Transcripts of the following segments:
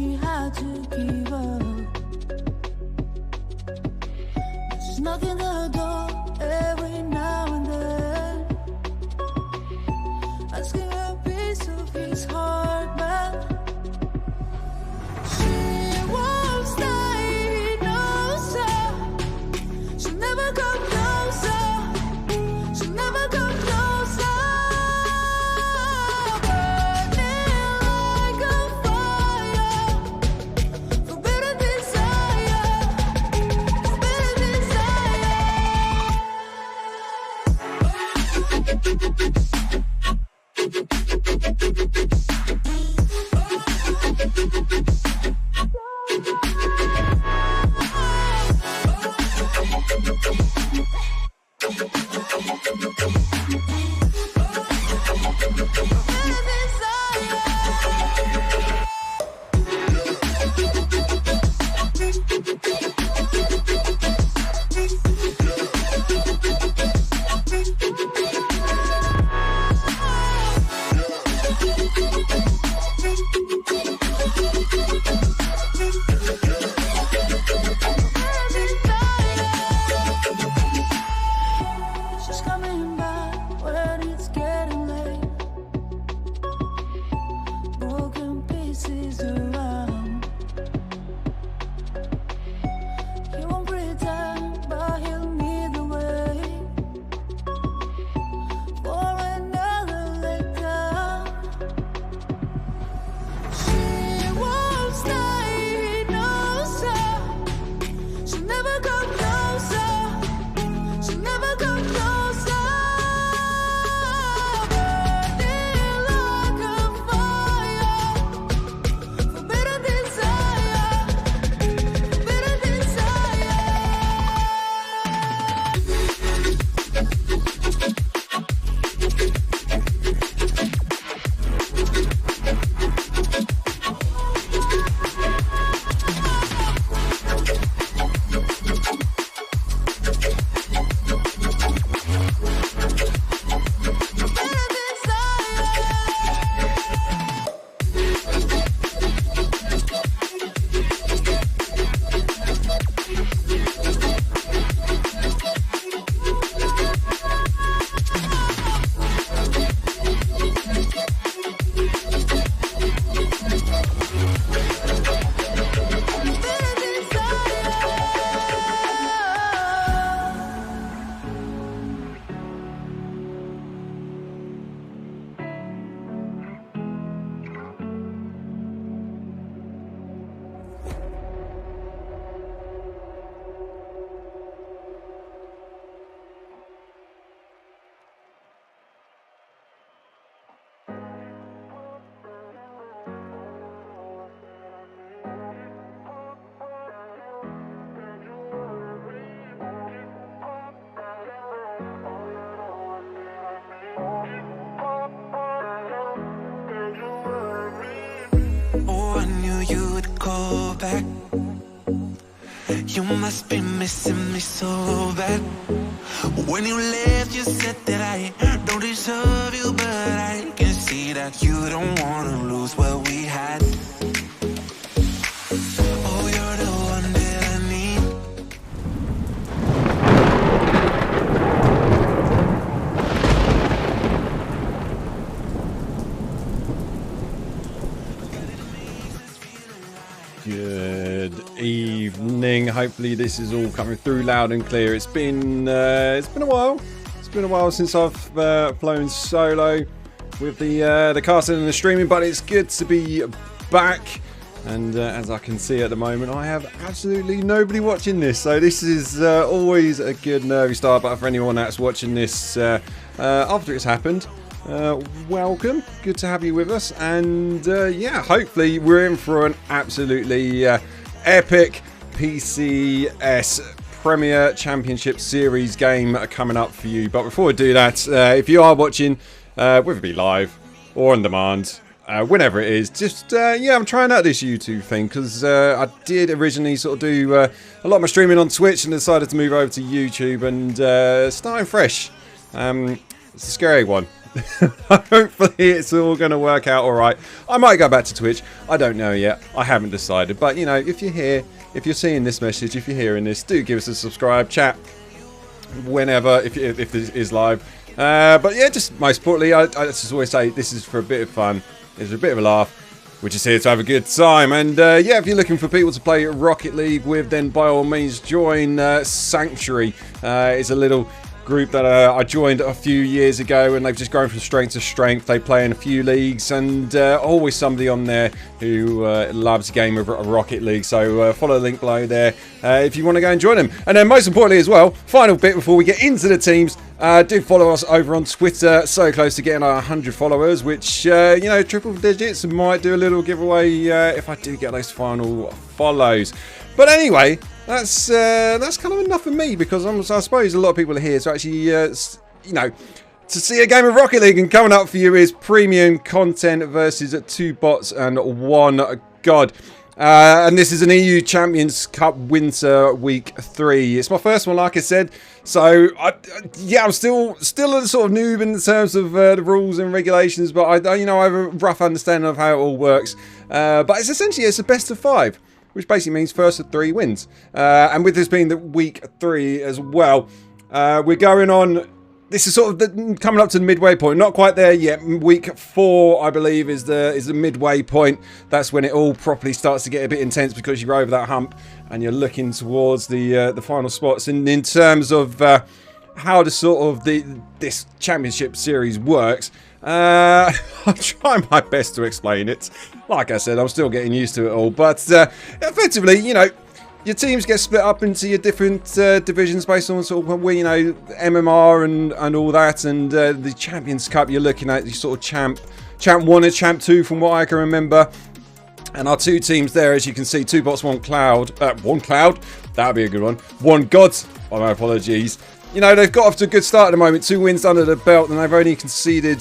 she had to give up. She's knocking the door every now and then, asking a piece of his heart back. She won't stay, no sir. She'll never come closer. She'll never come closer. Burning like a fire, forbidden desire, forbidden She's coming back when it's getting late. Broken pieces around. He won't pretend, but he'll lead the way for another letdown. She won't stay, no sir. She'll never come closer. She'll never come closer. Burning like a fire, forbidden desire, forbidden desire. Oh, I knew you'd call back. You must be missing me so bad. When you left, you said that I don't deserve you, but I can see that you don't wanna lose what we had. Oh, you're the one that I need. Good evening. Hopefully this is all coming through loud and clear. It's been a while. It's been a while since I've flown solo with the casting and the streaming, but it's good to be back. And as I can see at the moment, I have absolutely nobody watching this, so this is always a good nervy start. But for anyone that's watching this after it's happened, welcome, good to have you with us. And yeah, hopefully we're in for an absolutely epic PCS Premier Championship Series game coming up for you. But before we do that, if you are watching, whether it be live or on demand, whenever it is, just yeah, I'm trying out this YouTube thing because I did originally sort of do a lot of my streaming on Twitch and decided to move over to YouTube and starting fresh. It's a scary one. Hopefully it's all going to work out all right. I might go back to Twitch. I don't know yet. I haven't decided. But, you know, if you're here, if you're seeing this message, if you're hearing this, do give us a subscribe, chat, whenever, if this is live. But yeah, just most importantly, I just always say this is for a bit of fun. It's a bit of a laugh. We're just here to have a good time. And yeah, if you're looking for people to play Rocket League with, then by all means join Sanctuary. It's a little group that I joined a few years ago, and they've just grown from strength to strength. They play in a few leagues, and always somebody on there who loves a game of Rocket League. So follow the link below there if you want to go and join them. And then most importantly as well, final bit before we get into the teams, do follow us over on Twitter. So close to getting our 100 followers, which you know, triple digits. Might do a little giveaway if I do get those final follows. But anyway, that's kind of enough for me, because I suppose a lot of people are here to actually, you know, to see a game of Rocket League. And coming up for you is premium content versus 2 bots and 1 god. And this is an EU Champions Cup Winter Week 3. It's my first one, like I said. So, yeah, I'm still a sort of noob in terms of the rules and regulations. But, I have a rough understanding of how it all works. But it's essentially, it's a best of 5. Which basically means first of 3 wins. And with this being the week 3 as well, we're going on. This is sort of coming up to the midway point. Not quite there yet. Week 4, I believe, is the midway point. That's when it all properly starts to get a bit intense, because you're over that hump and you're looking towards the final spots. And in terms of how the sort of this championship series works, I'll try my best to explain it. Like I said, I'm still getting used to it all. But effectively, you know, your teams get split up into your different divisions based on sort of, you know, MMR and all that. And the Champions Cup, you're looking at the sort of Champ 1 and Champ 2 from what I can remember. And our 2 teams there, as you can see, 2 bots, 1 cloud. 1 cloud? That'd be a good one. 1 god. Oh, my apologies. You know, they've got off to a good start at the moment. 2 wins under the belt, and they've only conceded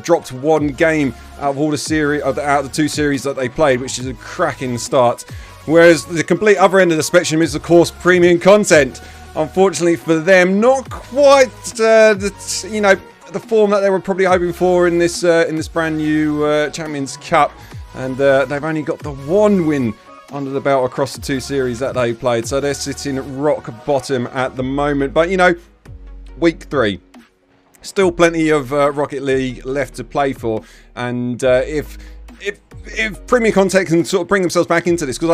dropped 1 game out of all the series, out of the 2 series that they played, which is a cracking start. Whereas the complete other end of the spectrum is, of course, premium content. Unfortunately for them, not quite the form that they were probably hoping for in this brand new Champions Cup, and they've only got the 1 win under the belt across the 2 series that they played. So they're sitting rock bottom at the moment. But, you know, week 3. Still plenty of Rocket League left to play for. And if premium content can sort of bring themselves back into this, because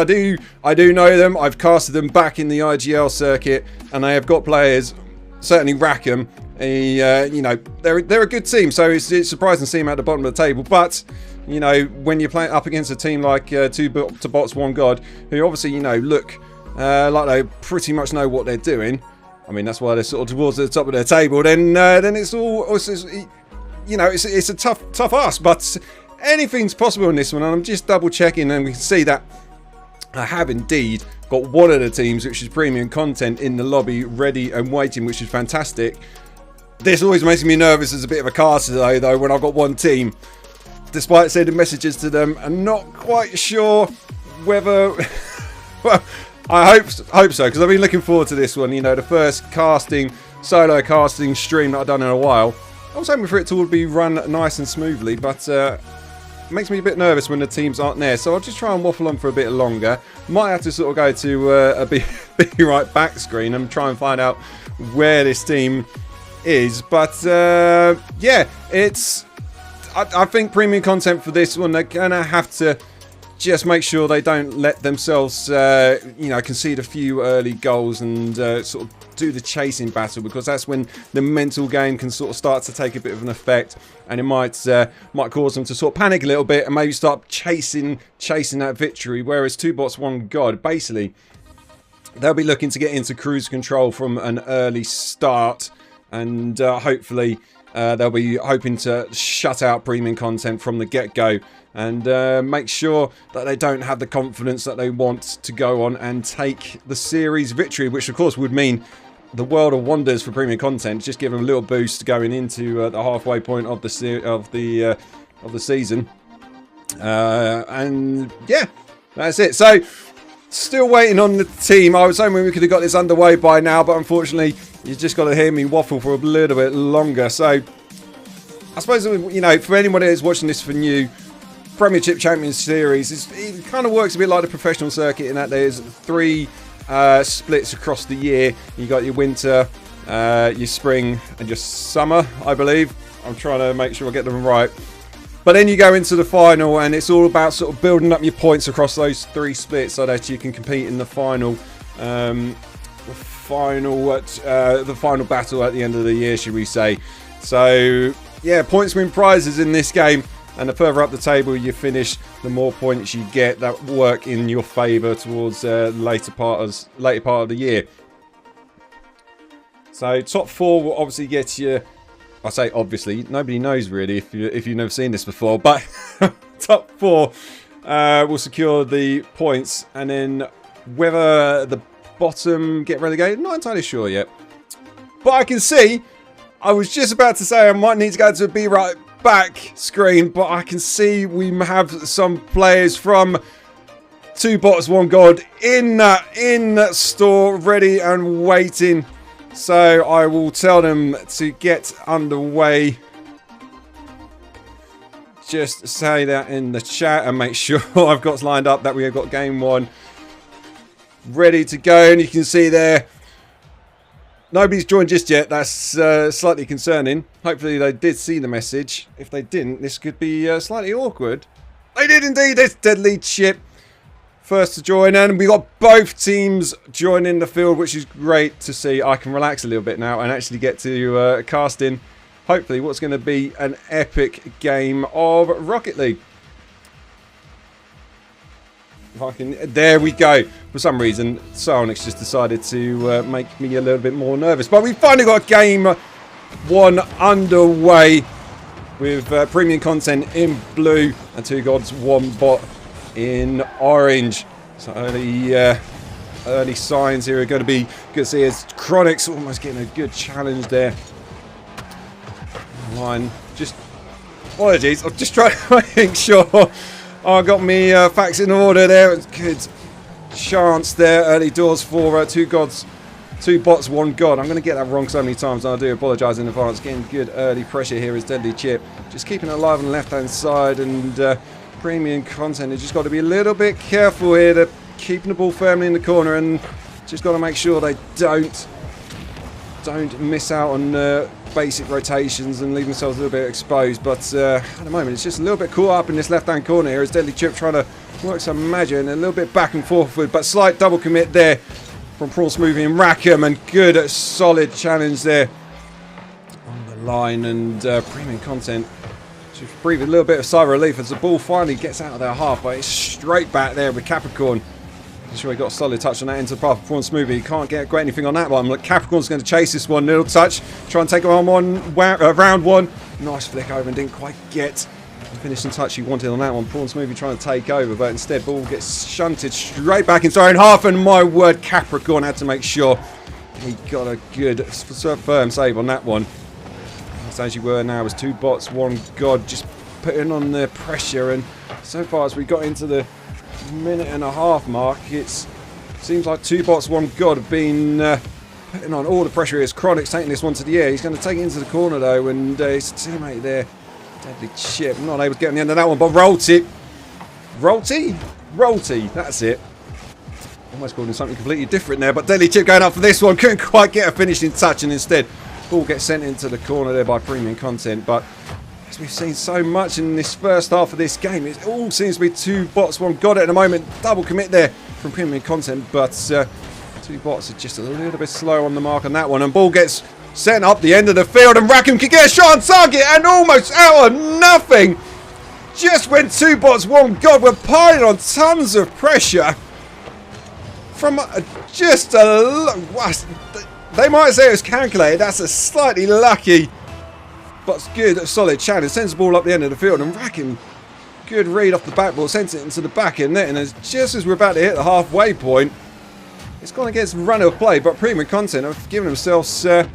I do know them. I've casted them back in the IGL circuit, and they have got players, certainly Rackham. You know, they're a good team. So it's surprising to see them at the bottom of the table. But, you know, when you're playing up against a team like 2 bots, 1 god, who obviously, you know, look like they pretty much know what they're doing. I mean, that's why they're sort of towards the top of their table. Then it's all, you know, it's a tough ask. But anything's possible in this one. And I'm just double checking, and we can see that I have indeed got one of the teams, which is premium content, in the lobby ready and waiting, which is fantastic. This always makes me nervous as a bit of a caster though, when I've got one team. Despite sending messages to them, I'm not quite sure whether... well, I hope so, because I've been looking forward to this one. You know, the first solo casting stream that I've done in a while. I was hoping for it to all be run nice and smoothly, but it makes me a bit nervous when the teams aren't there. So I'll just try and waffle on for a bit longer. Might have to sort of go to a be right back screen and try and find out where this team is. But yeah, it's... I think premium content for this one, they're going to have to just make sure they don't let themselves, you know, concede a few early goals and sort of do the chasing battle, because that's when the mental game can sort of start to take a bit of an effect, and it might cause them to sort of panic a little bit and maybe start chasing that victory. Whereas 2 bots, 1 god, basically, they'll be looking to get into cruise control from an early start, and hopefully... they'll be hoping to shut out premium content from the get-go, and make sure that they don't have the confidence that they want to go on and take the series victory, which of course would mean the world of wonders for premium content. Just give them a little boost going into the halfway point of the season, and yeah, that's it. So still waiting on the team. I was hoping we could have got this underway by now, but unfortunately, you just got to hear me waffle for a little bit longer. So I suppose, you know, for anyone who's watching this for new, Premiership Champions Series, it kind of works a bit like the professional circuit in that there's 3 splits across the year. You got your winter, your spring, and your summer, I believe. I'm trying to make sure I get them right. But then you go into the final, and it's all about sort of building up your points across those 3 splits so that you can compete in the final, the final battle at the end of the year, should we say? So yeah, points win prizes in this game, and the further up the table you finish, the more points you get that work in your favour towards the later part of the year. So top 4 will obviously get you. I say obviously, nobody knows really if you've never seen this before, but top 4 will secure the points, and then whether the bottom get relegated, not entirely sure yet. But I can see, I was just about to say I might need to go to a Be Right Back screen, but I can see we have some players from 2 Bots 1 God in that store ready and waiting. So I will tell them to get underway. Just say that in the chat and make sure I've got lined up that we have got game 1 ready to go. And you can see there, nobody's joined just yet. That's slightly concerning. Hopefully they did see the message. If they didn't, this could be slightly awkward. They did indeed. It's Deadly Chip first to join, and we got both teams joining the field, which is great to see. I can relax a little bit now and actually get to cast in, hopefully, what's going to be an epic game of Rocket League. If I can, there we go. For some reason, Psionics just decided to make me a little bit more nervous. But we finally got game 1 underway with premium content in blue and 2 Gods 1 Bot in orange. So early signs here are going to be good to see as Chronix almost getting a good challenge there. Line, just apologies. I'm just trying to make sure I got me facts in order there. Good chance there. Early doors for 2 Gods, 2 Bots 1 God. I'm going to get that wrong so many times, and I do apologise in advance. Getting good early pressure here is Deadly Chip. Just keeping it alive on the left hand side, and premium content has just got to be a little bit careful here. They're keeping the ball firmly in the corner, and just got to make sure they don't miss out on basic rotations and leave themselves a little bit exposed. But at the moment it's just a little bit caught up in this left hand corner here as Deadly Chip trying to work some magic and a little bit back and forward, but slight double commit there from Prawn Smoothie and Rackham, and good solid challenge there on the line, and premium content just breathing a little bit of sigh of relief as the ball finally gets out of their half, but it's straight back there with Capricorn. I'm sure he got a solid touch on that into the path of Prawn Smoothie. He can't get anything on that one. Look, Capricorn's going to chase this one. Little touch. Try and take him on round 1. Nice flick over and didn't quite get the finishing touch he wanted on that one. Prawn Smoothie trying to take over, but instead ball gets shunted straight back into our own half, and my word, Capricorn had to make sure he got a good firm save on that one. As you were now as 2 Bots 1 God, just putting on the pressure, and so far as we got into the minute-and-a-half mark, it seems like 2 Bots 1 God have been putting on all the pressure. As Chronix taking this one to the air, he's going to take it into the corner though, and his teammate there, Deadly Chip, not able to get on the end of that one, but Rolty, that's it. Almost called him something completely different there, but Deadly Chip going up for this one, couldn't quite get a finishing touch, and instead ball gets sent into the corner there by premium content. But as we've seen so much in this first half of this game, it all seems to be 2 Bots 1 God at the moment. Double commit there from premium content, but 2 Bots are just a little bit slow on the mark on that one, and ball gets sent up the end of the field, and Rackham can get a shot on target, and almost out of nothing, just when 2 Bots 1 God were piling on tons of pressure from just a they might say it was calculated. That's a slightly lucky but good solid challenge. Sends the ball up the end of the field, and Rackham, good read off the back ball, sends it into the back end net, and just as we're about to hit the halfway point, it's gone against run of play, but premium content have given themselves an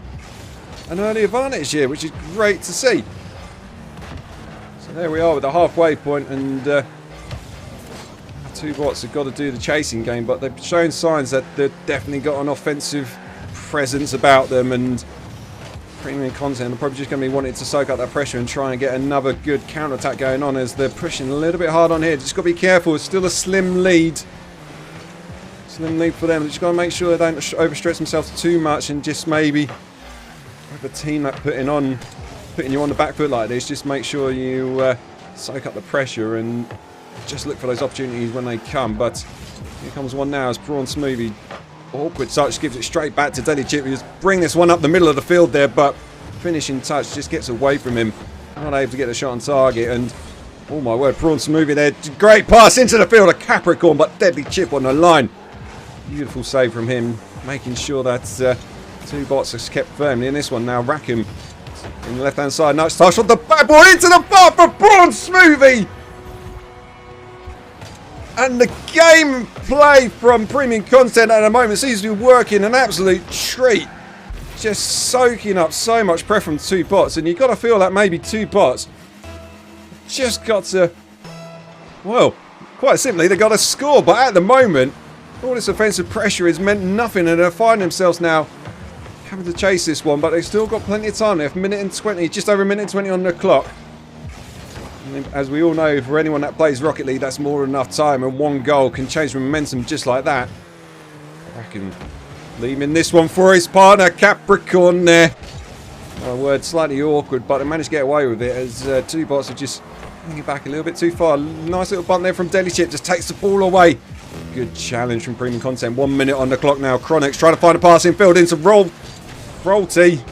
early advantage here, which is great to see. So there we are with the halfway point, and 2 Bots have got to do the chasing game, but they've shown signs that they've definitely got an offensive presence about them, and Premium Content are probably just going to be wanting to soak up that pressure and try and get another good counter-attack going on as they're pushing a little bit hard on here. Just got to be careful. It's still a slim lead. Slim lead for them. Just got to make sure they don't overstretch themselves too much and just maybe with a team that putting you on the back foot like this, just make sure you soak up the pressure and just look for those opportunities when they come. But here comes one now as Prawn Smoothie. Awkward touch, gives it straight back to Deadly Chip. He just bring this one up the middle of the field there, but finishing touch just gets away from him. Not able to get a shot on target, and oh my word, Prawn Smoothie there. Great pass into the field, a Capricorn, but Deadly Chip on the line. Beautiful save from him, making sure that two bots are kept firmly in this one. Now Rackham in the left-hand side, nice touch on the backboard into the bar for Prawn Smoothie. And the gameplay from Premium Content at the moment seems to be working an absolute treat. Just soaking up so much pressure from two bots. And you've got to feel that maybe two bots just got to, well, quite simply, they've got to score. But at the moment, all this offensive pressure has meant nothing. And they're finding themselves now having to chase this one. But they've still got plenty of time left. Minute and 20, just over a minute and 20 on the clock. As we all know, for anyone that plays Rocket League, that's more than enough time, and one goal can change the momentum just like that. Kraken leaving this one for his partner, Capricorn there. My word, slightly awkward, but they managed to get away with it as two bots are just hanging back a little bit too far. Nice little bump there from Deadly Chip, just takes the ball away. Good challenge from Premium Content. 1 minute on the clock now. Chronix trying to find a passing field into Rollty.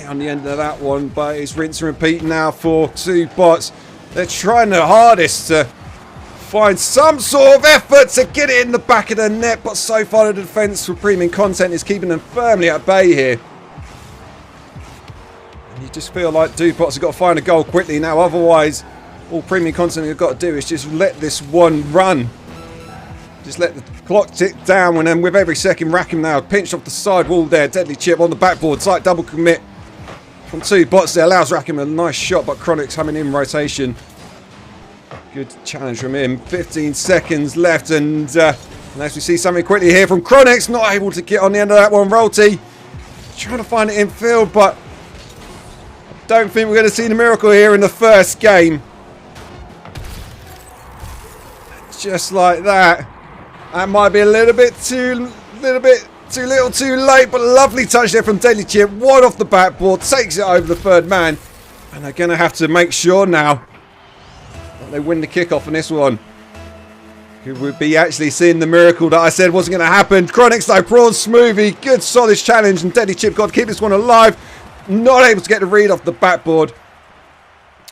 On the end of that one, but it's rinse and repeat now for two bots. They're trying their hardest to find some sort of effort to get it in the back of the net, but so far the defense for Premium Content is keeping them firmly at bay here. And you just feel like two bots have got to find a goal quickly now, otherwise all Premium Content have got to do is just let this one run. Just let the clock tick down, and then with every second, Rackham now pinched off the side wall there. Deadly Chip on the backboard, slight double commit from two bots there, allows Rackham a nice shot, but Chronix coming in rotation. Good challenge from him. 15 seconds left, and unless we see something quickly here from Chronix, not able to get on the end of that one. Rolty trying to find it in field, but I don't think we're going to see the miracle here in the first game. Just like that. That might be a little bit too little too late, but lovely touch there from Deadly Chip. Wide off the backboard, takes it over the third man. And they're going to have to make sure now that they win the kickoff on this one. Could we be actually seeing the miracle that I said wasn't going to happen? Chronix though, Prawn Smoothie, good solid challenge, and Deadly Chip got to keep this one alive. Not able to get the read off the backboard.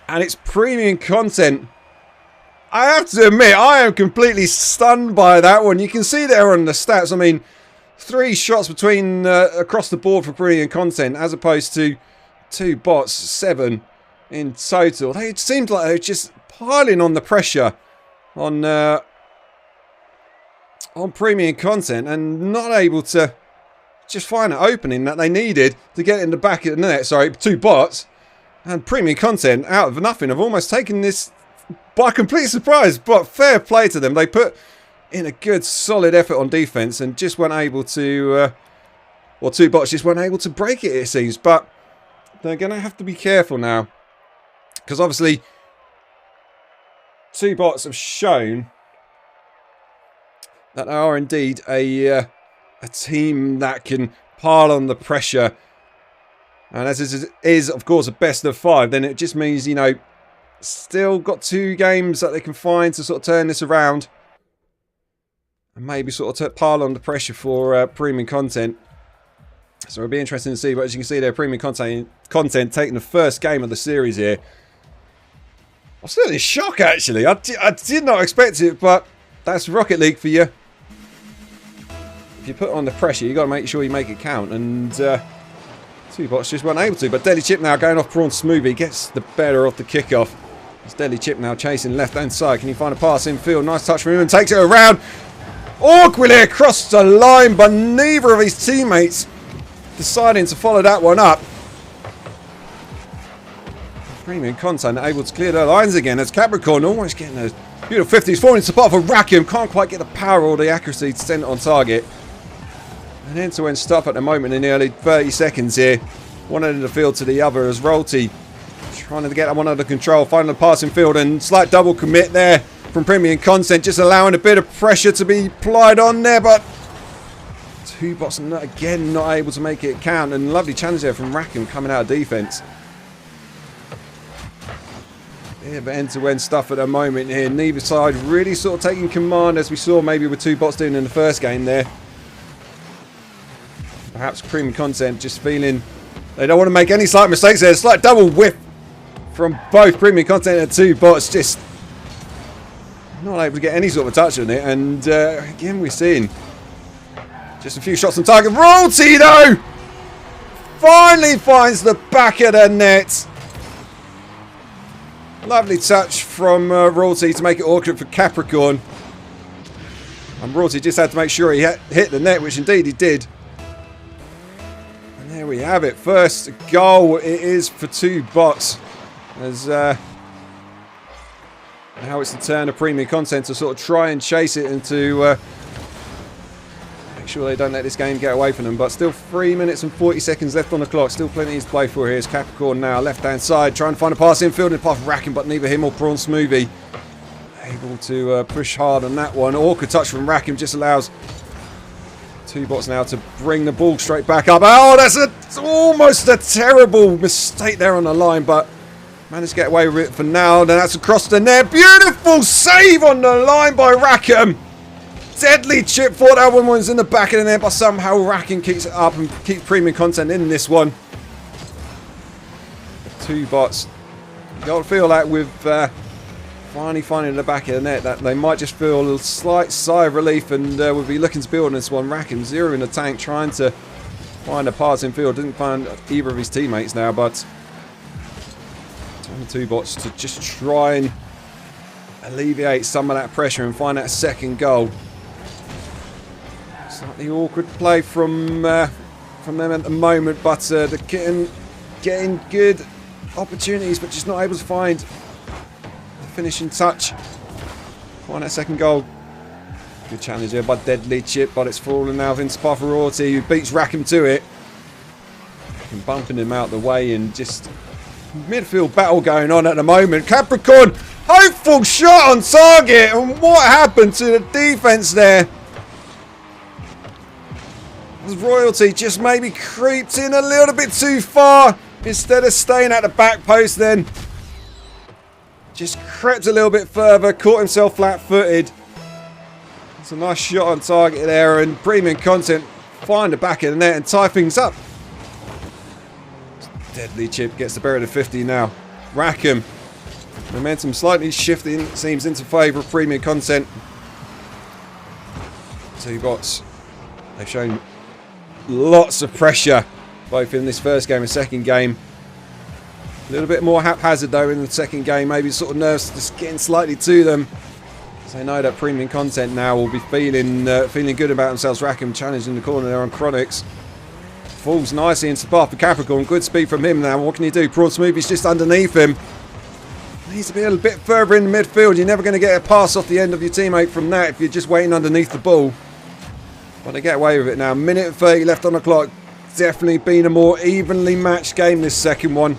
And it's Premium Content. I have to admit, I am completely stunned by that one. You can see there on the stats, I mean, 3 shots between across the board for Premium Content as opposed to 2 bots, 7 in total. It seemed like they were just piling on the pressure on Premium Content and not able to just find an opening that they needed to get in the back of the net. Sorry, 2 bots, and Premium Content out of nothing have almost taken this by complete surprise, but fair play to them. They put in a good solid effort on defense and just weren't able to or 2 bots just weren't able to break it seems. But they're going to have to be careful now, because obviously 2 bots have shown that they are indeed a team that can pile on the pressure. And as it is of course a best of 5, then it just means, you know, still got 2 games that they can find to sort of turn this around and maybe sort of pile on the pressure for Premium Content. So it'll be interesting to see. But as you can see there, Premium Content taking the first game of the series here. I'm still in shock actually. I did not expect it, but that's Rocket League for you. If you put on the pressure, you got to make sure you make it count. And 2 bots just weren't able to. But Deadly Chip now going off Prawn Smoothie gets the better of the kickoff. It's Deadly Chip now chasing left-hand side. Can he find a pass in field? Nice touch from him and takes it around. Awkwardly across the line, but neither of his teammates deciding to follow that one up. Premium Content able to clear their lines again as Capricorn almost getting a beautiful 50s. Falling into the spot for Rackham. Can't quite get the power or the accuracy to send it on target. An end-to-end stuff at the moment in nearly 30 seconds here. One end of the field to the other as Rolty trying to get that one under control. Finding the passing field and slight double commit there from Premium Content. Just allowing a bit of pressure to be applied on there. But two bots again not able to make it count. And lovely challenge there from Rackham coming out of defence. Yeah, but end-to-end stuff at the moment here. Neither side really sort of taking command as we saw maybe with two bots doing in the first game there. Perhaps Premium Content just feeling they don't want to make any slight mistakes there. Slight double whiff from both Premium Content and two bots. Just not able to get any sort of touch on it. And again, we're seeing just a few shots on target. Rolty though finally finds the back of the net. Lovely touch from Rolty to make it awkward for Capricorn. And Rolty just had to make sure he hit the net, which indeed he did. And there we have it. First goal it is for two bots. As now it's the turn of Premium Content to sort of try and chase it and to make sure they don't let this game get away from them. But still 3 minutes and 40 seconds left on the clock. Still plenty to play for here. It's Capricorn now, left-hand side, trying to find a pass infield and path Rackham, but neither him or Prawn Smoothie able to push hard on that one. Awkward touch from Rackham just allows two bots now to bring the ball straight back up. Oh, that's almost a terrible mistake there on the line, but managed to get away with it for now. Then that's across the net. Beautiful save on the line by Rackham. Deadly chip. Thought that one was in the back of the net, but somehow Rackham keeps it up and keeps Premium Content in this one. Two bots. You got to feel like with finally finding the back of the net that they might just feel a slight sigh of relief and will be looking to build on this one. Rackham zero in the tank, trying to find a pass in field. Didn't find either of his teammates now, but two bots to just try and alleviate some of that pressure and find that second goal. Slightly awkward play from them at the moment, but they're getting good opportunities, but just not able to find the finishing touch. Find that second goal. Good challenge there by Deadly Chip, but it's fallen now into Pafferorty, who beats Rackham to it. And bumping him out the way, and just midfield battle going on at the moment. Capricorn, hopeful shot on target, and what happened to the defense there? Royalty just maybe creeped in a little bit too far instead of staying at the back post, then just crept a little bit further, caught himself flat-footed. It's a nice shot on target there, and Premium Content find the back of the net and tie things up. Deadly Chip gets the better of the 50 now. Rackham, momentum slightly shifting, it seems, into favour of Premium Content. Two bots, they've shown lots of pressure both in this first game and second game. A little bit more haphazard though in the second game, maybe sort of nerves just getting slightly to them. So they know that Premium Content now will be feeling good about themselves. Rackham challenging the corner there on Chronix. Falls nicely into the path for Capricorn. Good speed from him now. What can he do? Prawn Smoothie's just underneath him. Needs to be a little bit further in the midfield. You're never going to get a pass off the end of your teammate from that if you're just waiting underneath the ball. But they get away with it now. Minute 30 left on the clock. Definitely been a more evenly matched game, this second one.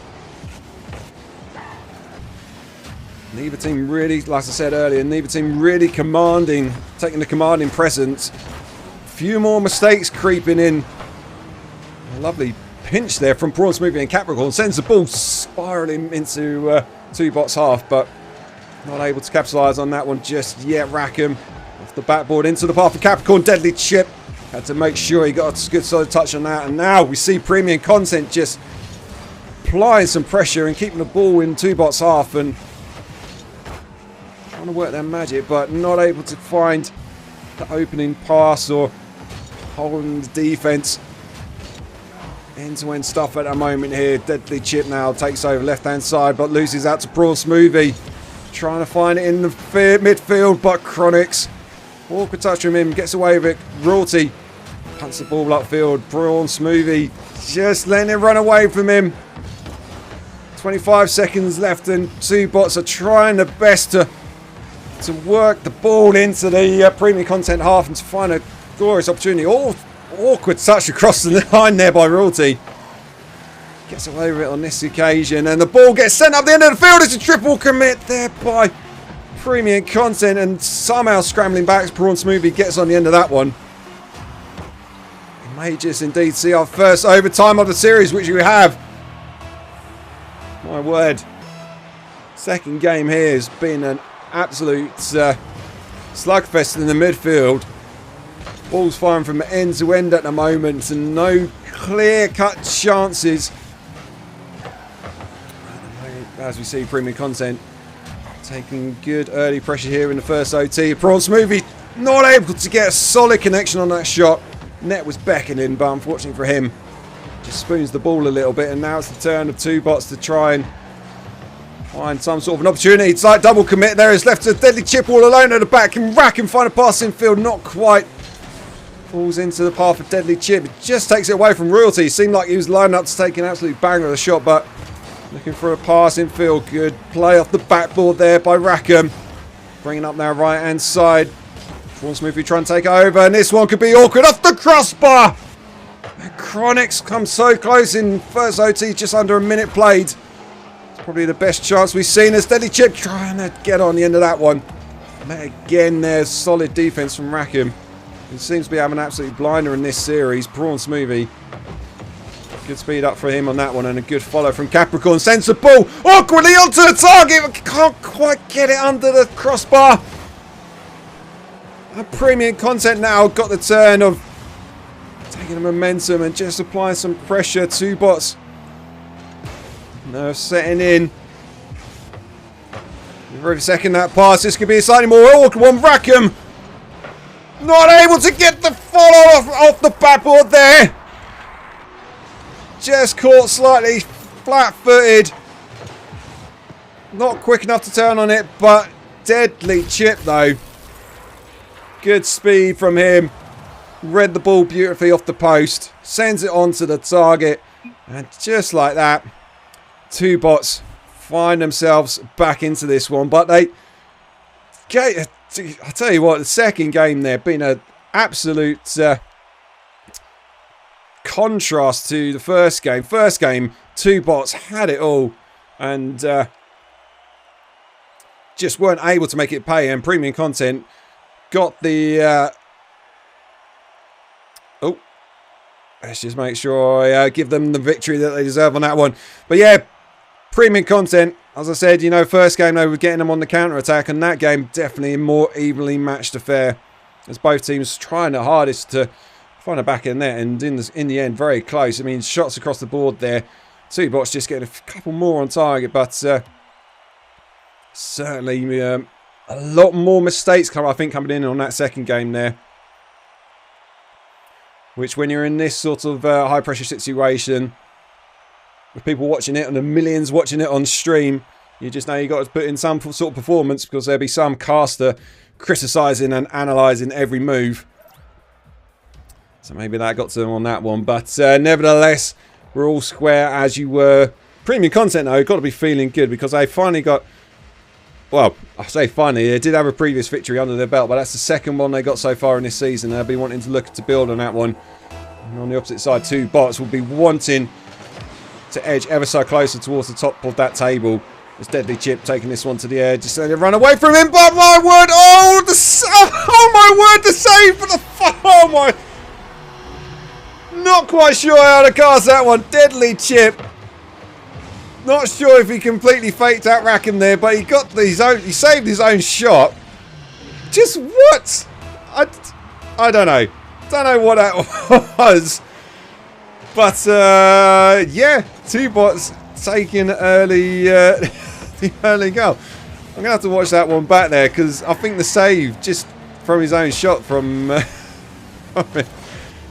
Neither team really, like I said earlier, neither team really taking the commanding presence. A few more mistakes creeping in. A lovely pinch there from Prawn Smoothie and Capricorn. Sends the ball spiralling into two bots half, but not able to capitalise on that one just yet. Rackham off the backboard into the path of Capricorn. Deadly Chip. Had to make sure he got a good solid touch on that. And now we see Premium Content just applying some pressure and keeping the ball in two bots half and trying to work their magic, but not able to find the opening pass or holding the defence. End-to-end stuff at the moment here. Deadly Chip now takes over left-hand side, but loses out to Prawn Smoothie. Trying to find it in the midfield, but Chronix. Awkward touch from him, gets away with it. Royalty punts the ball upfield. Prawn Smoothie just letting it run away from him. 25 seconds left, and two bots are trying their best to work the ball into the Premium Content half and to find a glorious opportunity. awkward touch across the line there by Royalty. Gets away with it on this occasion, and the ball gets sent up the end of the field. It's a triple commit there by Premium Content, and somehow scrambling back. Prawn Smoothie gets on the end of that one. We may just indeed see our first overtime of the series, which we have. My word. Second game here has been an absolute slugfest in the midfield. Ball's firing from end to end at the moment, and no clear-cut chances. As we see, Premium Content taking good early pressure here in the first OT. Prawn Smoothie not able to get a solid connection on that shot. Net was beckoning, but unfortunately for him, just spoons the ball a little bit, and now it's the turn of two bots to try and find some sort of an opportunity. It's like double commit there. It's left to Deadly Chip all alone at the back. Can rack and find a pass in field. Not quite. Falls into the path of Deadly Chip. It just takes it away from Royalty. Seemed like he was lining up to take an absolute banger of the shot, but looking for a pass in field. Good play off the backboard there by Rackham. Bringing up now right hand side. Prawn Smoothie trying to take it over, and this one could be awkward off the crossbar. Chronix comes so close in first OT, just under a minute played. It's probably the best chance we've seen as Deadly Chip trying to get on the end of that one. And again, there's solid defense from Rackham. He seems to be having an absolute blinder in this series. Prawn Smoothie. Good speed up for him on that one, and a good follow from Capricorn. Sends the ball awkwardly onto the target, but can't quite get it under the crossbar. And Premium Content now got the turn of taking the momentum and just applying some pressure to bots. Nerves setting in. Every second that pass, this could be a slightly more awkward one. Rackham not able to get the follow off the backboard there. Just caught slightly flat-footed. Not quick enough to turn on it, but Deadly Chip though. Good speed from him. Read the ball beautifully off the post. Sends it onto the target. And just like that, two bots find themselves back into this one. But they... I tell you what, the second game there been an absolute contrast to the first game. First game, two bots had it all and just weren't able to make it pay. And Premium Content got the... let's just make sure I give them the victory that they deserve on that one. But yeah, Premium Content, as I said, you know, first game they were getting them on the counter-attack, and that game definitely a more evenly matched affair, as both teams trying their hardest to find a back in there, and in the end, very close. I mean, shots across the board there. Two bots just getting a couple more on target, but certainly a lot more mistakes coming in on that second game there. Which, when you're in this sort of high-pressure situation, with people watching it and the millions watching it on stream, you just know you got to put in some sort of performance, because there'll be some caster criticising and analysing every move. So maybe that got to them on that one. But nevertheless, we're all square as you were. Premium Content, though, got to be feeling good, because they finally got... Well, I say finally, they did have a previous victory under their belt, but that's the second one they got so far in this season. They'll be wanting to look to build on that one. And on the opposite side, two bots will be wanting to edge ever so closer towards the top of that table. It's Deadly Chip taking this one to the edge. Just letting it run away from him, but my word, oh my word, the save for the... Oh my... Not quite sure how to cast that one. Deadly Chip. Not sure if he completely faked out Rackham there, but he got his own. He saved his own shot. Just what? I don't know. Don't know what that was. But yeah, two bots taking early the early goal. I'm gonna have to watch that one back there, because I think the save just from his own shot from.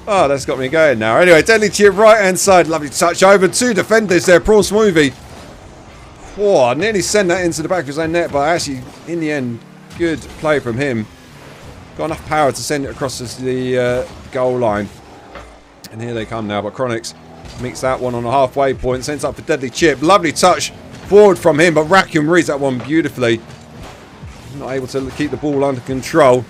Oh, that's got me going now. Anyway, Deadly Chip right hand side, lovely touch over two defenders there. Prawn Smoothie. Oh, I nearly sent that into the back of his own net, but actually, in the end, good play from him. Got enough power to send it across the goal line. And here they come now, but Chronix meets that one on a halfway point, sends up for Deadly Chip. Lovely touch forward from him, but Rackham reads that one beautifully. Not able to keep the ball under control.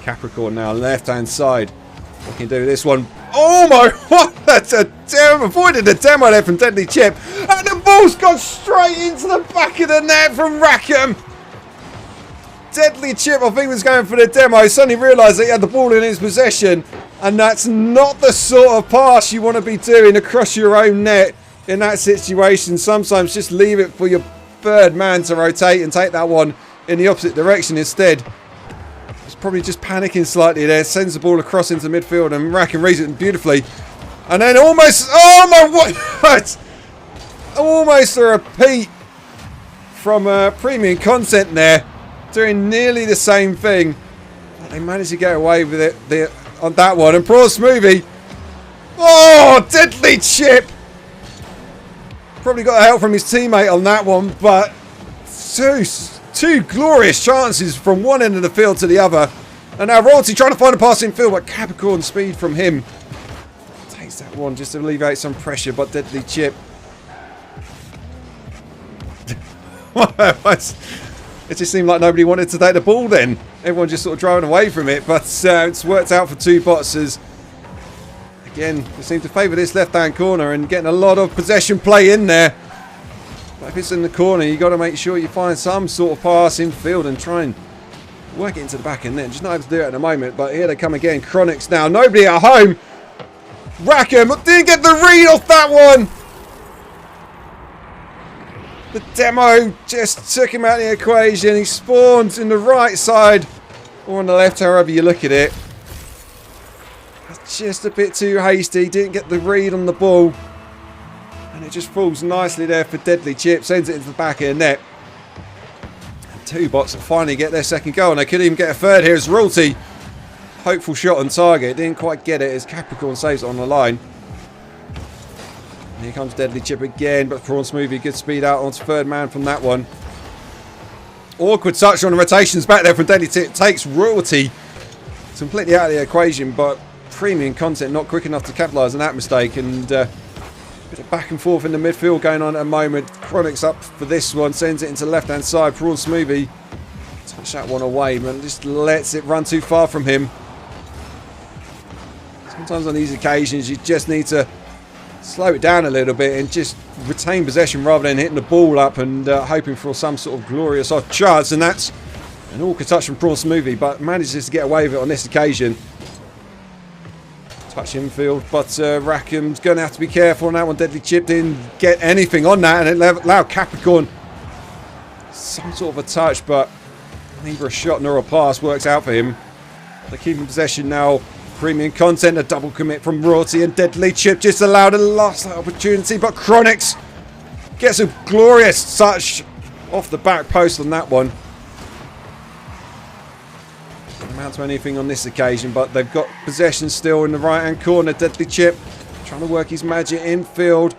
Capricorn now, left hand side. What can do this one? Oh my, what? That's a demo. Avoided a demo there from Deadly Chip. And the ball's gone straight into the back of the net from Rackham. Deadly Chip, I think, was going for the demo. Suddenly realised that he had the ball in his possession. And that's not the sort of pass you want to be doing across your own net in that situation. Sometimes just leave it for your third man to rotate and take that one in the opposite direction instead. He's probably just panicking slightly there. Sends the ball across into midfield and Rackham reads it beautifully. And then almost, oh my, what? Almost a repeat from Premium Content there. Doing nearly the same thing. But they managed to get away with it on that one. And Prawn Smoothie. Oh, Deadly Chip. Probably got help from his teammate on that one. But two glorious chances from one end of the field to the other. And now Royalty trying to find a passing field. But Capricorn speed from him. Takes that one just to alleviate some pressure. But Deadly Chip. It just seemed like nobody wanted to take the ball then. Everyone just sort of driving away from it. But it's worked out for two boxers. Again, they seem to favour this left-hand corner and getting a lot of possession play in there. But if it's in the corner, you've got to make sure you find some sort of pass in field and try and work it into the back end then. Just not able to do it at the moment. But here they come again. Chronics now. Nobody at home. Rackham didn't get the read off that one. The demo just took him out of the equation. He spawns in the right side or on the left, however you look at it. That's just a bit too hasty. Didn't get the read on the ball. And it just falls nicely there for Deadly Chip. Sends it into the back of the net. And two bots that finally get their second goal. And they could even get a third here as Royalty. Hopeful shot on target. Didn't quite get it as Capricorn saves it on the line. Here comes Deadly Chip again, but Prawn Smoothie, good speed out onto third man from that one. Awkward touch on the rotations back there from Deadly Chip. Takes Royalty completely out of the equation, but Premium Content not quick enough to capitalise on that mistake. And a bit of back and forth in the midfield going on at the moment. Chronics up for this one, sends it into the left-hand side. Prawn Smoothie touch that one away, man. Just lets it run too far from him. Sometimes on these occasions, you just need to slow it down a little bit and just retain possession rather than hitting the ball up and hoping for some sort of glorious off chance. And that's an awkward touch from Prawn Smoothie, but manages to get away with it on this occasion. Touch infield, but Rackham's going to have to be careful on that one. Deadly Chip didn't get anything on that, and it allowed Capricorn some sort of a touch, but neither a shot nor a pass works out for him. They're keeping possession now. Premium Content, a double commit from Royalty, and Deadly Chip just allowed a last opportunity, but Chronics gets a glorious touch off the back post on that one. Doesn't amount to anything on this occasion, but they've got possession still in the right hand corner. Deadly Chip trying to work his magic infield.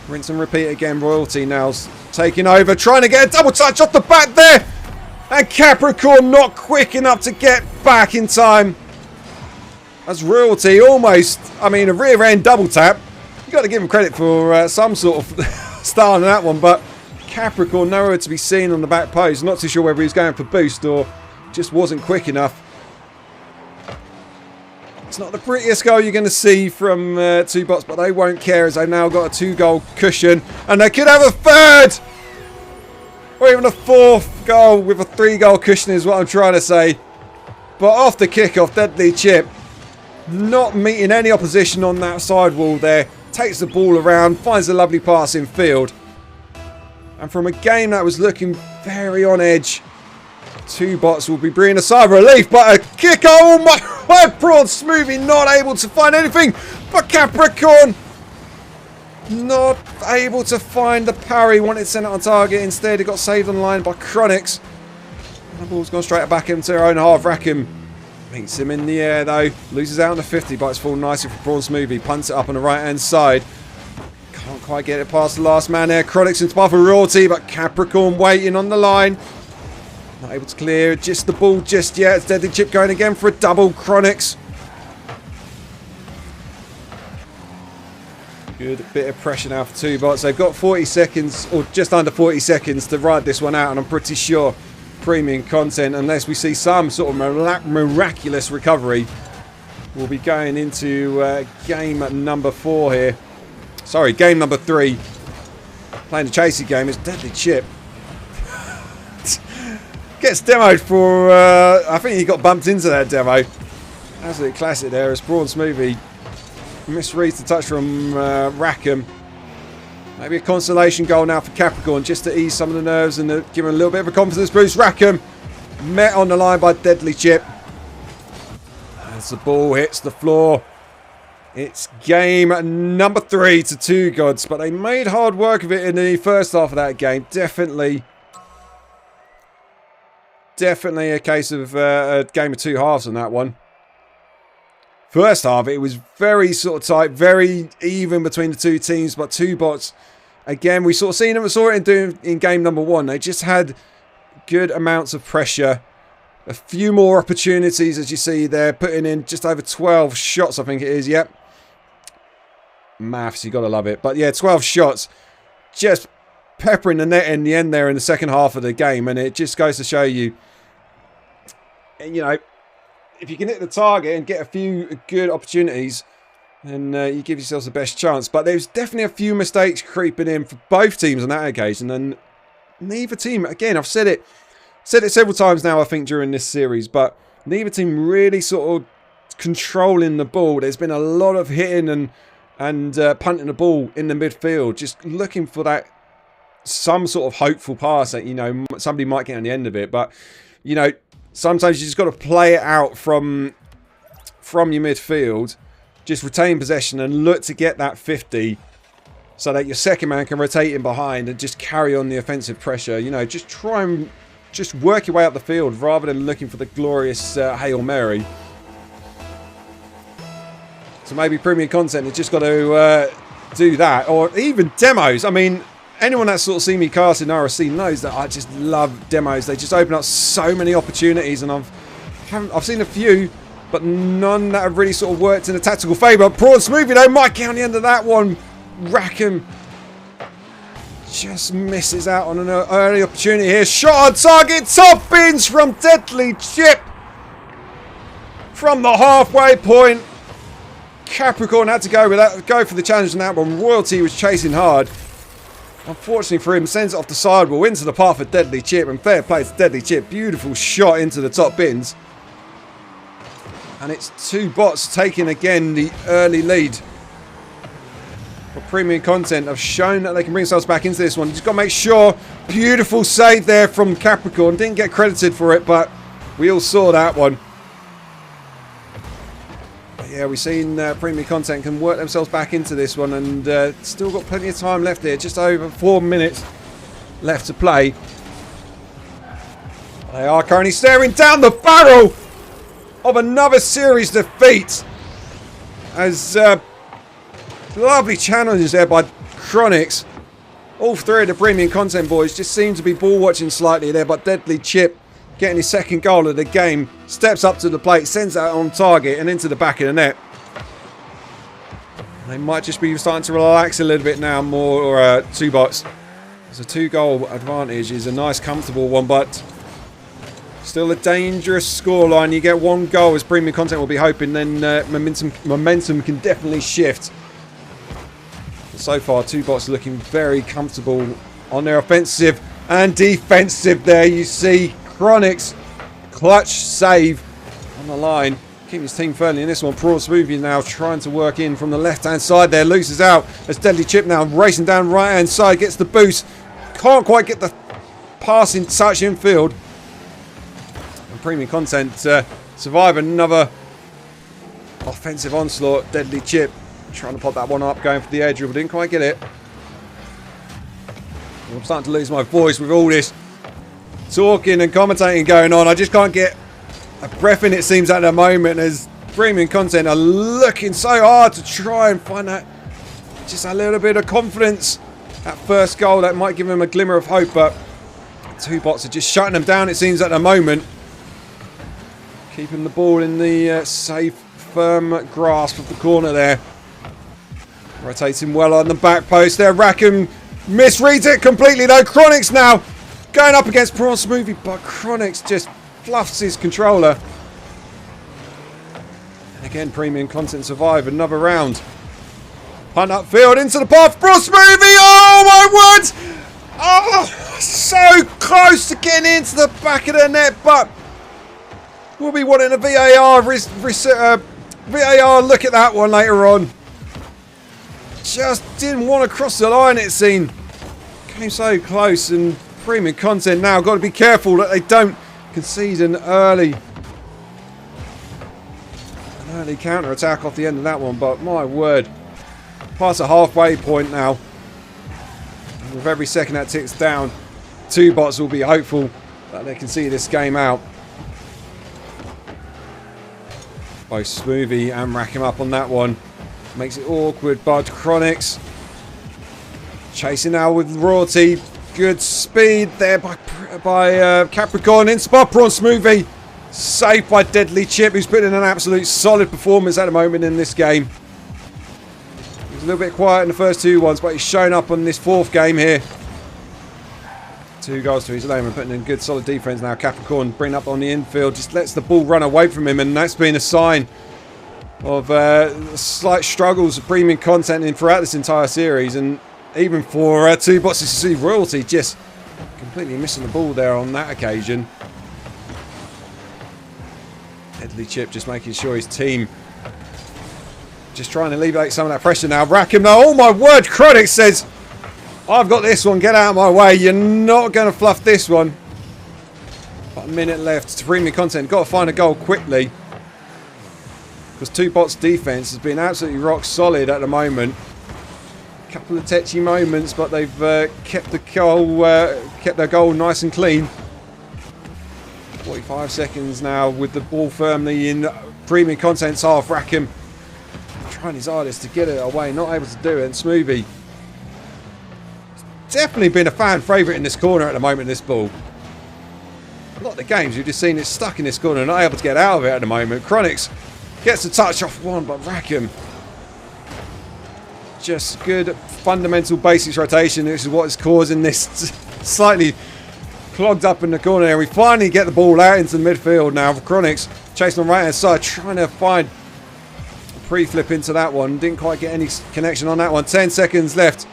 Rinse and repeat again. Royalty now taking over, trying to get a double touch off the back there, and Capricorn not quick enough to get back in time. That's Royalty almost, I mean, a rear end double tap. You've got to give him credit for some sort of style on that one, but Capricorn nowhere to be seen on the back post. Not too sure whether he was going for boost or just wasn't quick enough. It's not the prettiest goal you're going to see from two bots, but they won't care as they've now got a 2-goal cushion, and they could have a third or even a fourth goal with a 3-goal cushion is what I'm trying to say. But off the kickoff, Deadly Chip not meeting any opposition on that side wall there. Takes the ball around, finds a lovely pass in field. And from a game that was looking very on edge, two bots will be bringing a sigh of relief. But a kick, oh my, Prawn Smoothie not able to find anything. But Capricorn not able to find the parry. Wanted to send it on target. Instead, it got saved on the line by Chronics. And the ball's gone straight back into their own half. Rackham meets him in the air though, loses out on the 50, but it's fallen nicely for Prawn Smoothie. Punts it up on the right hand side. Can't quite get it past the last man there. Chronics into path for Royalty, but Capricorn waiting on the line. Not able to clear just the ball just yet. It's Deadly Chip going again for a double. Chronics. Good bit of pressure now for two bots. They've got 40 seconds, or just under 40 seconds to ride this one out, and I'm pretty sure Premium Content, unless we see some sort of miraculous recovery, we'll be going into game number 4 here. Sorry, game number 3. Playing the chasey game. It's Deadly Chip. Gets demoed for, I think he got bumped into that demo. Absolute classic there as Braun Smoothie misreads the touch from Rackham. Maybe a consolation goal now for Capricorn just to ease some of the nerves and give him a little bit of a confidence boost. Rackham met on the line by Deadly Chip. As the ball hits the floor, it's game number 3 to 2 gods. But they made hard work of it in the first half of that game. Definitely a case of a game of 2 halves on that one. First half, it was very sort of tight, very even between the 2 teams, but 2 bots. Again, we sort of seen them, we saw it in game number 1. They just had good amounts of pressure. A few more opportunities, as you see there, putting in just over 12 shots, I think it is. Yep. Maths, you got to love it. But yeah, 12 shots. Just peppering the net in the end there in the second half of the game. And it just goes to show you, you know, if you can hit the target and get a few good opportunities, then you give yourselves the best chance. But there's definitely a few mistakes creeping in for both teams on that occasion. And neither team, again, I've said it several times now, I think, during this series, but neither team really sort of controlling the ball. There's been a lot of hitting and punting the ball in the midfield, just looking for that some sort of hopeful pass that, you know, somebody might get on the end of it. But, you know, sometimes you just got to play it out from your midfield, just retain possession and look to get that 50 so that your second man can rotate in behind and just carry on the offensive pressure. You know, just try and just work your way up the field rather than looking for the glorious Hail Mary. So maybe premium content has just got to do that, or even demos. I mean, anyone that's sort of seen me cast in RSC knows that I just love demos. They just open up so many opportunities, and I've seen a few, but none that have really sort of worked in a tactical favour. Braun Smoothie though might get on the end of that one. Rackham just misses out on an early opportunity here. Shot on target, top bins from Deadly Chip from the halfway point. Capricorn had to go for the challenge on that one. Royalty was chasing hard. Unfortunately for him, sends it off the sidewall into the path of Deadly Chip, and fair play to Deadly Chip. Beautiful shot into the top bins. And it's 2 bots taking again the early lead. But premium content have shown that they can bring themselves back into this one. Just got to make sure. Beautiful save there from Capricorn. Didn't get credited for it, but we all saw that one. But yeah, we've seen premium content can work themselves back into this one, and still got plenty of time left here. Just over 4 minutes left to play. They are currently staring down the barrel of another series defeat. As lovely challenges there by Chronix. All 3 of the premium content boys just seem to be ball watching slightly there, but Deadly Chip getting his second goal of the game, steps up to the plate, sends that on target and into the back of the net. They might just be starting to relax a little bit now, more 2 bots. There's a 2-goal advantage, is a nice comfortable one, but still a dangerous scoreline. You get 1 goal as premium content will be hoping, then momentum can definitely shift. So far, 2 bots looking very comfortable on their offensive and defensive there. You see Chronix, clutch save on the line. Keeping his team firmly in this one. Braun Smoothie now trying to work in from the left-hand side there. Loses out as Deadly Chip now racing down right-hand side. Gets the boost. Can't quite get the passing touch in field. And premium content survive another offensive onslaught. Deadly Chip trying to pop that one up, going for the edge, but didn't quite get it. I'm starting to lose my voice with all this talking and commentating going on. I just can't get a breath in, it seems, at the moment, as premium content are looking so hard to try and find that just a little bit of confidence. That first goal that might give them a glimmer of hope, but 2 bots are just shutting them down, it seems, at the moment. Keeping the ball in the safe, firm grasp of the corner there. Rotating well on the back post there. Rackham misreads it completely though. Chronix now going up against Braun Smoothie, but Chronix just fluffs his controller. And Again, premium content survive another round. Punt upfield into the path. Bros movie. Oh my word! Oh, so close to getting into the back of the net, but we'll be wanting a VAR look at that one later on. Just didn't want to cross the line, it seemed. Came so close, and premium content now got to be careful that they don't concede an early counter attack off the end of that one. But my word, past the halfway point now. And with every second that ticks down, two bots will be hopeful that they can see this game out. Both Smoothie and rack him up on that one. Makes it awkward, but Chronix chasing now with Royalty. Good speed there by Capricorn. In spot Prawn Smoothie. Saved by Deadly Chip, who's putting in an absolute solid performance at the moment in this game. He was a little bit quiet in the first two ones, but he's shown up on this fourth game here. 2 goals to his name and putting in good solid defence now. Capricorn bring up on the infield, just lets the ball run away from him, and that's been a sign of slight struggles of premium content in throughout this entire series, and even for two bots to see Royalty just completely missing the ball there on that occasion. Deadly Chip just making sure his team just trying to alleviate some of that pressure now. Rackham now, oh my word, Chronic says, I've got this one, get out of my way, you're not going to fluff this one. About a minute left to premium content, got to find a goal quickly. Because two bots defence has been absolutely rock solid at the moment. A couple of tetchy moments, but they've kept their goal nice and clean. 45 seconds now with the ball firmly in premium content's half. Rackham trying his hardest to get it away, not able to do it. And Smoothie, definitely been a fan favourite in this corner at the moment, this ball. A lot of the games you've just seen it stuck in this corner, not able to get out of it at the moment. Chronix gets the touch off one, but Rackham, just good fundamental basics rotation. This is what is causing this slightly clogged up in the corner there. We finally get the ball out into the midfield now. Chronix chasing on right hand side, trying to find a pre-flip into that one. Didn't quite get any connection on that one. 10 seconds left.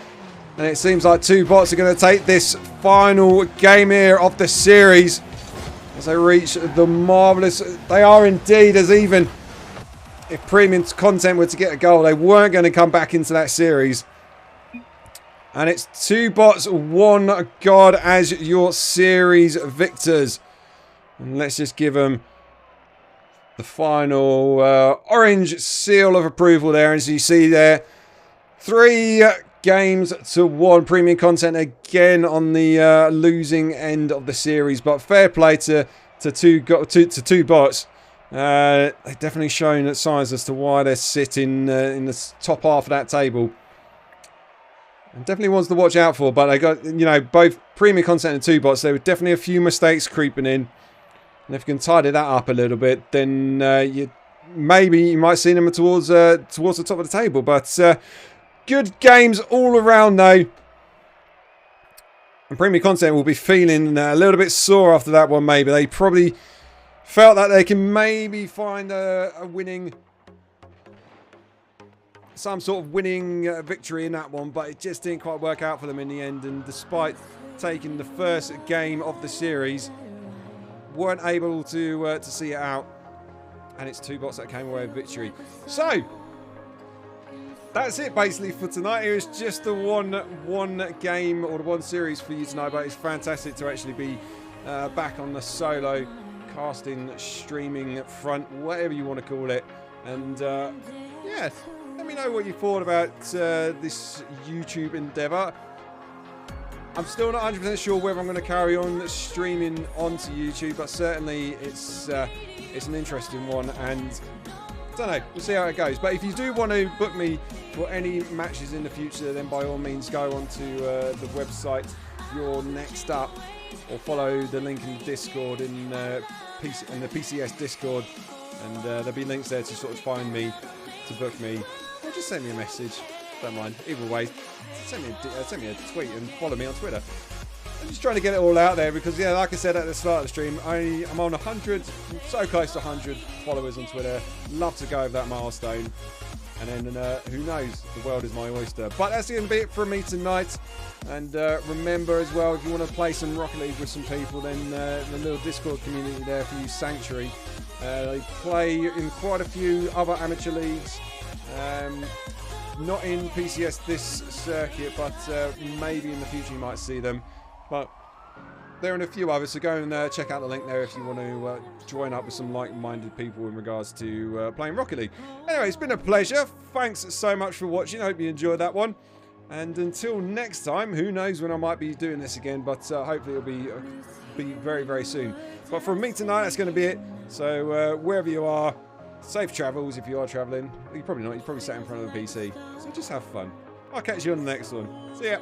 And it seems like two bots are going to take this final game here of the series as they reach the marvellous. They are indeed, as even if premium content were to get a goal, they weren't going to come back into that series. And it's two bots, one god as your series victors. And let's just give them the final orange seal of approval there. As you see there, 3 games to 1. Premium content again on the losing end of the series. But fair play to two bots. They've definitely shown signs as to why they're sitting in the top half of that table. And definitely ones to watch out for, but they got, you know, both premium content and two bots. There were definitely a few mistakes creeping in. And if you can tidy that up a little bit, then you might see them towards the top of the table. But good games all around though. And premium content will be feeling a little bit sore after that one. Maybe they probably felt that they can maybe find a winning. Some sort of winning victory in that one, but it just didn't quite work out for them in the end. And despite taking the first game of the series, weren't able to see it out. And it's two bots that came away with victory. So that's it basically for tonight. It was just the one game or the one series for you tonight, but it's fantastic to actually be back on the solo casting, streaming front, whatever you want to call it. And yeah. Let me know what you thought about this YouTube endeavour. I'm still not 100% sure whether I'm going to carry on streaming onto YouTube, but certainly it's an interesting one, and I don't know, we'll see how it goes. But if you do want to book me for any matches in the future, then by all means go onto the website You're Next Up, or follow the link in the Discord in the PCS Discord, and there'll be links there to sort of find me, to book me. Or just send me a message. Don't mind. Either way, send me a tweet and follow me on Twitter. I'm just trying to get it all out there because, yeah, like I said at the start of the stream, I'm on 100, so close to 100 followers on Twitter. Love to go over that milestone. And then, who knows, the world is my oyster. But that's going to be it from me tonight. And remember as well, if you want to play some Rocket League with some people, then the little Discord community there for you, Sanctuary. They play in quite a few other amateur leagues. Not in PCS this circuit, but maybe in the future you might see them. But there are a few others, so go and check out the link there if you want to join up with some like-minded people in regards to playing Rocket League. Anyway, it's been a pleasure. Thanks so much for watching. I hope you enjoyed that one. And until next time, who knows when I might be doing this again, but hopefully it'll be very, very soon. But from me tonight, that's going to be it. So wherever you are, safe travels if you are travelling. You're probably not. You're probably sat in front of a PC. So just have fun. I'll catch you on the next one. See ya.